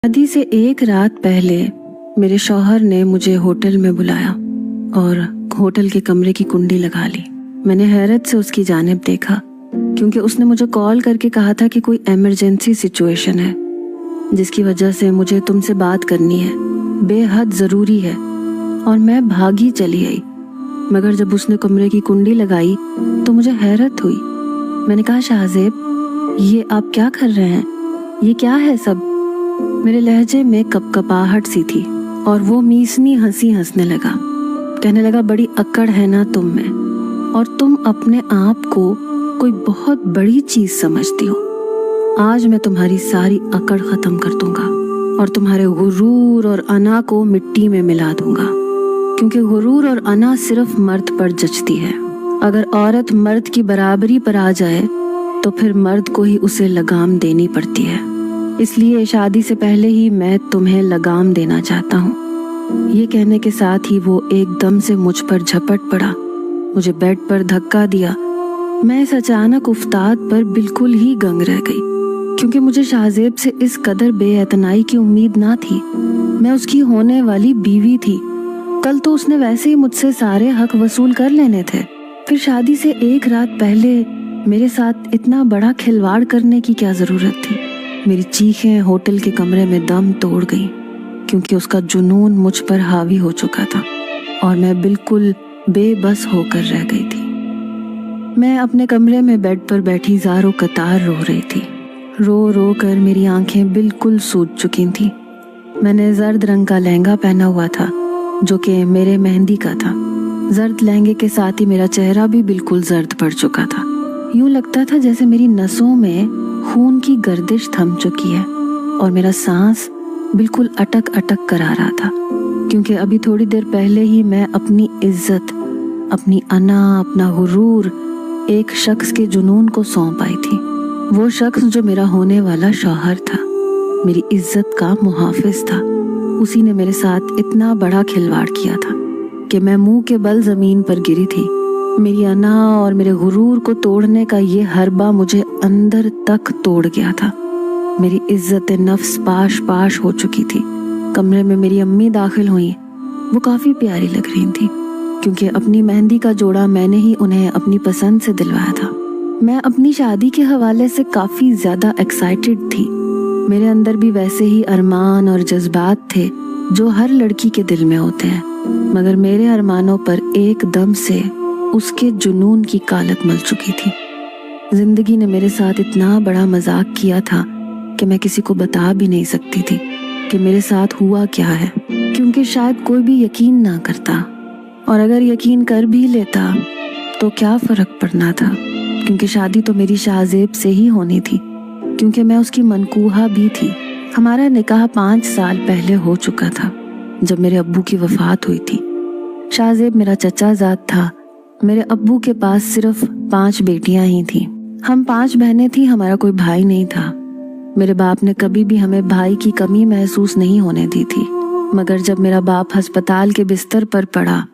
शादी से एक रात पहले मेरे शौहर ने मुझे होटल में बुलाया और होटल के कमरे की कुंडी लगा ली। मैंने हैरत से उसकी जानिब देखा क्योंकि उसने मुझे कॉल करके कहा था कि कोई इमरजेंसी सिचुएशन है जिसकी वजह से मुझे तुमसे बात करनी है, बेहद ज़रूरी है। और मैं भागी चली आई, मगर जब उसने कमरे की कुंडी लगाई तो मुझे हैरत हुई। मैंने कहा, शाहजेब, ये आप क्या कर रहे हैं? ये क्या है सब? मेरे लहजे में कपकपाहट सी थी और वो मीसनी हंसी हंसने लगा। कहने लगा, बड़ी अक्कड़ है ना तुम में, और तुम अपने आप को कोई बहुत बड़ी चीज समझती हो। आज मैं तुम्हारी सारी अकड़ खत्म कर दूंगा और तुम्हारे गुरूर और अना को मिट्टी में मिला दूंगा, क्योंकि गुरूर और अना सिर्फ मर्द पर जचती है। अगर औरत मर्द की बराबरी पर आ जाए तो फिर मर्द को ही उसे लगाम देनी पड़ती है। इसलिए शादी से पहले ही मैं तुम्हें लगाम देना चाहता हूँ। ये कहने के साथ ही वो एकदम से मुझ पर झपट पड़ा, मुझे बेड पर धक्का दिया। मैं इस अचानक उफ्ताद पर बिल्कुल ही गंग रह गई, क्योंकि मुझे शाहजेब से इस कदर बेइतनाई की उम्मीद ना थी। मैं उसकी होने वाली बीवी थी। कल तो उसने वैसे ही मुझसे सारे हक वसूल कर लेने थे, फिर शादी से एक रात पहले मेरे साथ इतना बड़ा खिलवाड़ करने की क्या जरूरत थी? मेरी चीखें होटल के कमरे में दम तोड़ गईं, क्योंकि उसका जुनून मुझ पर हावी हो चुका था और मैं बिल्कुल बेबस होकर रह गई थी। मैं अपने कमरे में बेड पर बैठी ज़ारो कतार रो रही थी। रो रो कर मेरी आंखें बिल्कुल सूज चुकी थी। मैंने जर्द रंग का लहंगा पहना हुआ था जो कि मेरे मेहंदी का था। जर्द लहंगे के साथ ही मेरा चेहरा भी बिल्कुल जर्द पड़ चुका था। यूं लगता था जैसे मेरी नसों में खून की गर्दिश थम चुकी है और मेरा सांस बिल्कुल अटक अटक कर आ रहा था, क्योंकि अभी थोड़ी देर पहले ही मैं अपनी इज्जत, अपनी अना, अपना गुरूर एक शख्स के जुनून को सौंप आई थी। वो शख्स जो मेरा होने वाला शौहर था, मेरी इज्जत का मुहाफिज था। उसी ने मेरे साथ इतना बड़ा खिलवाड़ किया था कि मैं मुंह के बल जमीन पर गिरी थी। मेरी अना और मेरे गुरूर को तोड़ने का ये हरबा मुझे अंदर तक तोड़ गया था। मेरी इज्जत नफ्स पाश पाश हो चुकी थी। कमरे में मेरी अम्मी दाखिल हुई। वो काफी प्यारी लग रही थी, क्योंकि अपनी मेहंदी का जोड़ा मैंने ही उन्हें अपनी पसंद से दिलवाया था। मैं अपनी शादी के हवाले से काफी ज्यादा एक्साइटेड थी। मेरे अंदर भी वैसे ही अरमान और जज्बात थे जो हर लड़की के दिल में होते हैं, मगर मेरे अरमानों पर एकदम से उसके जुनून की कालक मल चुकी थी। जिंदगी ने मेरे साथ इतना बड़ा मजाक किया था कि मैं किसी को बता भी नहीं सकती थी कि मेरे साथ हुआ क्या है, क्योंकि शायद कोई भी यकीन ना करता, और अगर यकीन कर भी लेता तो क्या फर्क पड़ना था, क्योंकि शादी तो मेरी शाहजेब से ही होनी थी, क्योंकि मैं उसकी मनकूहा भी थी। हमारा निकाह 5 साल पहले हो चुका था जब मेरे अब्बू की वफात हुई थी। शाहजेब मेरा चचा जात था। मेरे अब्बू के पास सिर्फ 5 बेटियां ही थीं। हम 5 बहनें थीं, हमारा कोई भाई नहीं था। मेरे बाप ने कभी भी हमें भाई की कमी महसूस नहीं होने दी थी, मगर जब मेरा बाप अस्पताल के बिस्तर पर पड़ा